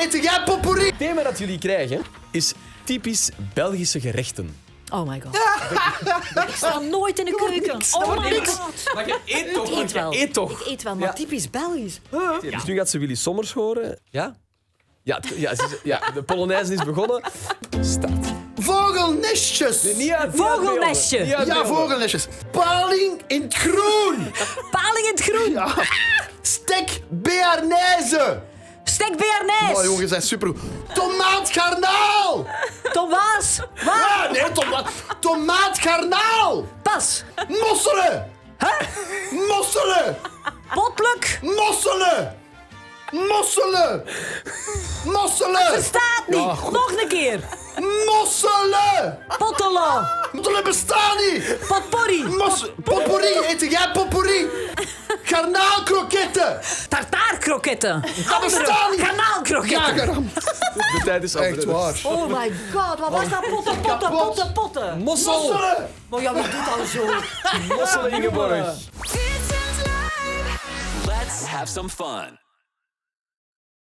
Eten jij potpourri? Het thema dat jullie krijgen is typisch Belgische gerechten. Oh my god. Ik sta nooit in de keuken. Oh my god. Maar je eet toch? Ik eet wel. Je eet toch? Ik eet wel, maar Ja. typisch Belgisch. Dus nu gaat ze Willy Sommers horen. Ja? Ja, de Polonaise is begonnen. Start. Vogelnestjes. Niet uit Vogelnestje. Niet uit Ja, beelden. vogelnestjes. Paling in het groen. Paling in het groen. Ja. Stek Béarnaise. Stek Oh, Béarnaise. jongens, dat is super. Tomaatgarnaal. Thomas. Wat? Ah, nee, tomaatgarnaal. Pas. Mosselen. Mosselen. Potluck. Mosselen. Mosselen. Mosselen. Staat niet. Ja, goed. Nog een keer. Mosselen. Potolo. Mosselen bestaan niet. Potpourri. Potpourri. Eten jij potpourri? Garnaalkroketten. Tartaarkroketten. Dat bestaat niet. Garnaalkroketten. Ja, garam. De tijd is Echt af. waar. Oh my god, wat was dat? Potten, potten, potten, potten. Mossel. Mosselen. Maar ja, wie doet al zo? Mossel Ingeborg. Let's have some fun.